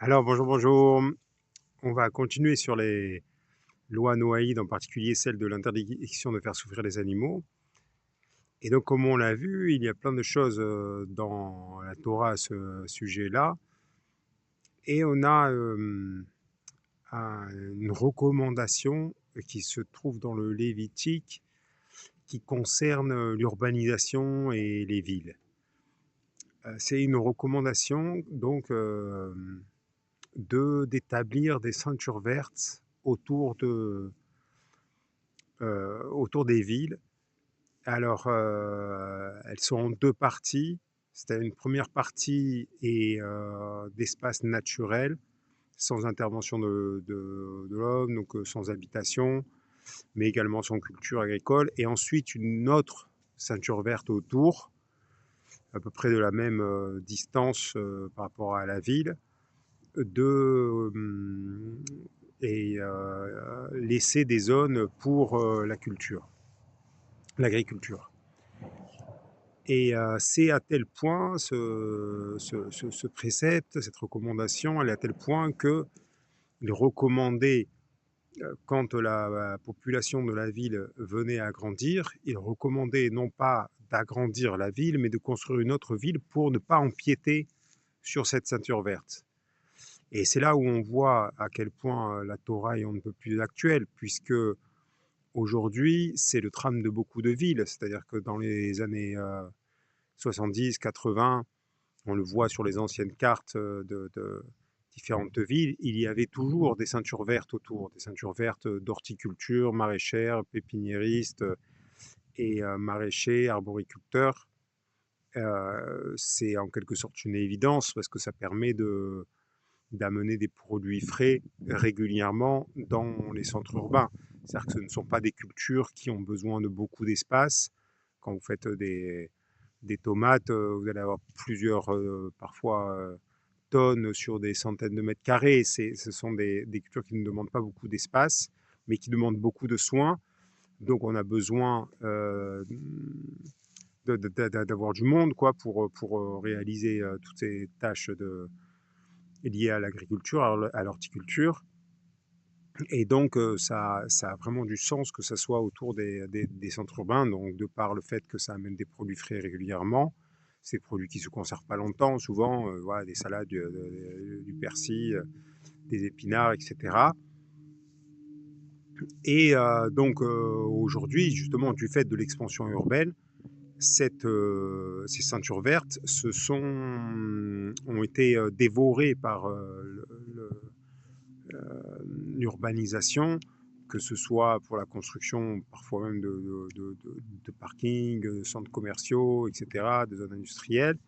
Alors bonjour, bonjour. On va continuer sur les lois noaïdes, en particulier celle de l'interdiction de faire souffrir les animaux. Et donc, comme on l'a vu, il y a plein de choses dans la Torah à ce sujet-là. Et on a une recommandation qui se trouve dans le Lévitique qui concerne l'urbanisation et les villes. C'est une recommandation donc d'établir des ceintures vertes autour des villes. Alors, elles sont en deux parties. C'est une première partie et d'espace naturel, sans intervention de l'homme, donc sans habitation, mais également sans culture agricole. Et ensuite, une autre ceinture verte autour, à peu près de la même distance par rapport à la ville, de, et laisser des zones pour la culture, l'agriculture. Et c'est à tel point, ce précepte, cette recommandation, elle est à tel point qu'il recommandait, quand la population de la ville venait à grandir, il recommandait non pas d'agrandir la ville, mais de construire une autre ville pour ne pas empiéter sur cette ceinture verte. Et c'est là où on voit à quel point la Torah est un peu plus actuelle, puisque aujourd'hui, c'est le drame de beaucoup de villes. C'est-à-dire que dans les années 70, 80, on le voit sur les anciennes cartes de différentes villes, il y avait toujours des ceintures vertes autour, des ceintures vertes d'horticulture, maraîchères, pépiniéristes et maraîchers, arboriculteurs. C'est en quelque sorte une évidence parce que ça permet d'amener des produits frais régulièrement dans les centres urbains. C'est-à-dire que ce ne sont pas des cultures qui ont besoin de beaucoup d'espace. Quand vous faites des tomates, vous allez avoir plusieurs, parfois, tonnes sur des centaines de mètres carrés. Ce sont des cultures qui ne demandent pas beaucoup d'espace, mais qui demandent beaucoup de soins. Donc on a besoin d'avoir du monde quoi, pour réaliser toutes ces tâches liées à l'agriculture, à l'horticulture. Et donc, ça a vraiment du sens que ça soit autour des centres urbains, donc de par le fait que ça amène des produits frais régulièrement, ces produits qui ne se conservent pas longtemps, souvent, voilà, des salades, du persil, des épinards, etc. Et donc, aujourd'hui, justement, du fait de l'expansion urbaine, ces ceintures vertes ont été dévorées par l'urbanisation, que ce soit pour la construction parfois même de parkings, de centres commerciaux, etc., de zones industrielles.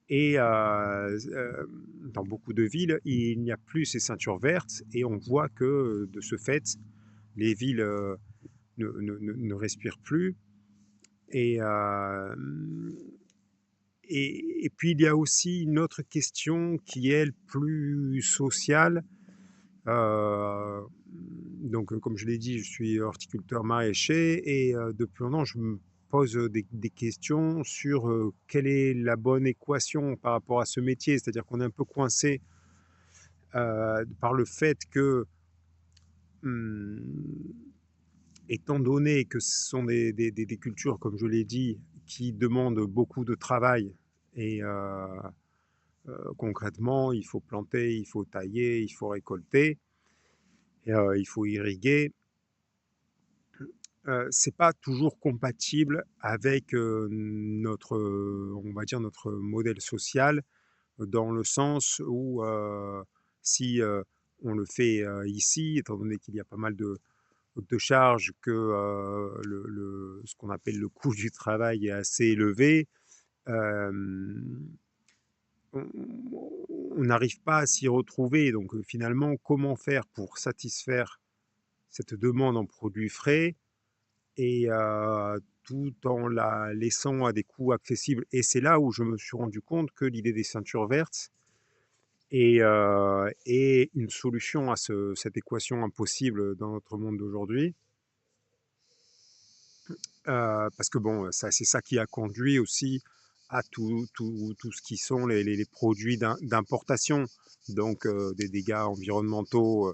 Et dans beaucoup de villes, il n'y a plus ces ceintures vertes et on voit que de ce fait, les villes ne respirent plus. Et, et puis il y a aussi une autre question qui est plus sociale. Euh, donc, comme je l'ai dit, je suis horticulteur maraîcher et depuis un an, je me pose des questions sur quelle est la bonne équation par rapport à ce métier. C'est-à-dire qu'on est un peu coincé par le fait que, hum, étant donné que ce sont des cultures, comme je l'ai dit, qui demandent beaucoup de travail et concrètement, il faut planter, il faut tailler, il faut récolter, et, il faut irriguer. C'est pas toujours compatible avec notre, on va dire notre modèle social, dans le sens où si on le fait ici, étant donné qu'il y a pas mal de charges, que ce qu'on appelle le coût du travail est assez élevé, euh, on n'arrive pas à s'y retrouver. Donc finalement, comment faire pour satisfaire cette demande en produits frais et tout en la laissant à des coûts accessibles. Et c'est là où je me suis rendu compte que l'idée des ceintures vertes est une solution à cette équation impossible dans notre monde d'aujourd'hui. Parce que bon, c'est ça qui a conduit aussi à tout ce qui sont les produits d'importation, donc des dégâts environnementaux,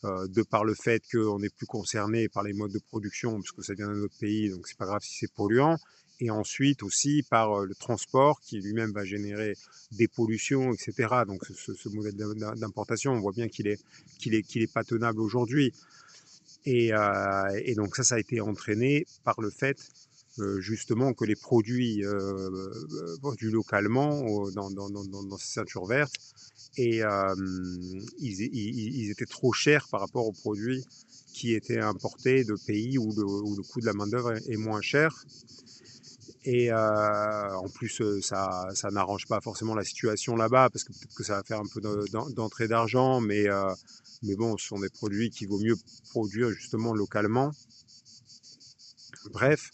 de par le fait qu'on n'est plus concerné par les modes de production, puisque ça vient d'un autre pays, donc c'est pas grave si c'est polluant. Et ensuite aussi par le transport qui lui-même va générer des pollutions, etc. Donc ce modèle d'importation, on voit bien qu'il est pas tenable aujourd'hui. Et donc ça a été entraîné par le fait justement que les produits vendus localement dans ces ceintures vertes, et ils étaient trop chers par rapport aux produits qui étaient importés de pays où le coût de la main-d'œuvre est moins cher. Et en plus, ça n'arrange pas forcément la situation là-bas, parce que peut-être que ça va faire un peu d'entrée d'argent, mais bon, ce sont des produits qu'il vaut mieux produire justement localement. Bref,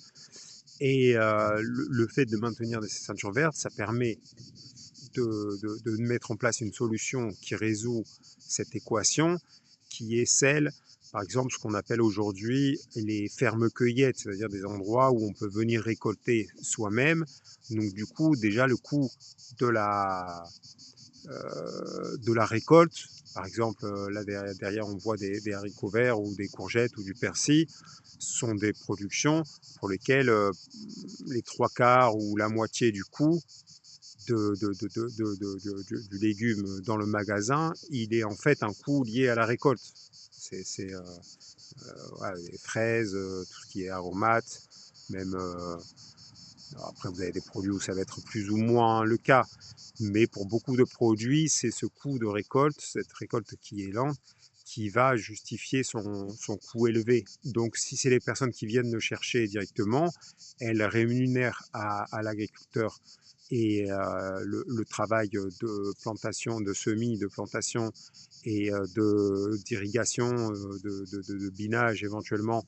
et le fait de maintenir ces ceintures vertes, ça permet de mettre en place une solution qui résout cette équation, qui est celle, par exemple, ce qu'on appelle aujourd'hui les fermes-cueillettes, c'est-à-dire des endroits où on peut venir récolter soi-même. Donc du coup, déjà le coût de la récolte, par exemple, là derrière on voit des haricots verts ou des courgettes ou du persil, sont des productions pour lesquelles les trois quarts ou la moitié du coût du légume dans le magasin, il est en fait un coût lié à la récolte. C'est voilà, les fraises, tout ce qui est aromates, même après vous avez des produits où ça va être plus ou moins le cas, mais pour beaucoup de produits, c'est ce coût de récolte, cette récolte qui est lente, qui va justifier son coût élevé. Donc si c'est les personnes qui viennent le chercher directement, elles rémunèrent à l'agriculteur et le travail de plantation, de semis, de plantation et d'irrigation, de binage éventuellement,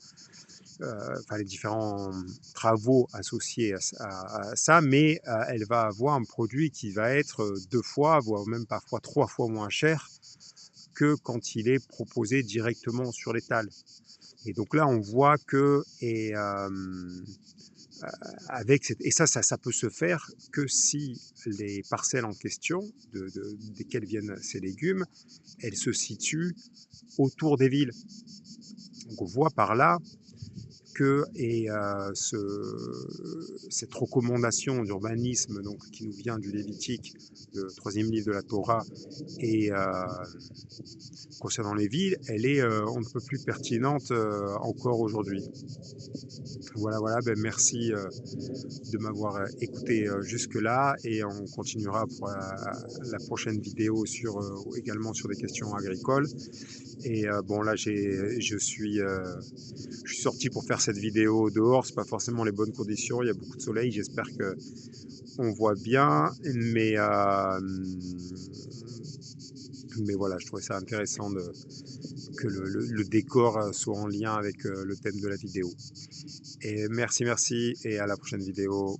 enfin les différents travaux associés à ça, mais elle va avoir un produit qui va être deux fois, voire même parfois trois fois moins cher que quand il est proposé directement sur l'étal. Et donc là, on voit que, et ça peut se faire que si les parcelles en question, desquelles viennent ces légumes, elles se situent autour des villes. Donc on voit par là que cette recommandation d'urbanisme donc, qui nous vient du Lévitique, le troisième livre de la Torah, et concernant les villes, elle est on ne peut plus pertinente encore aujourd'hui. Voilà, voilà, ben merci de m'avoir écouté jusque-là, et on continuera pour la prochaine vidéo également sur des questions agricoles. Et bon là je suis sorti pour faire cette vidéo dehors, c'est pas forcément les bonnes conditions, il y a beaucoup de soleil, j'espère que on voit bien, mais voilà, je trouvais ça intéressant que le décor soit en lien avec le thème de la vidéo. Et merci, et à la prochaine vidéo.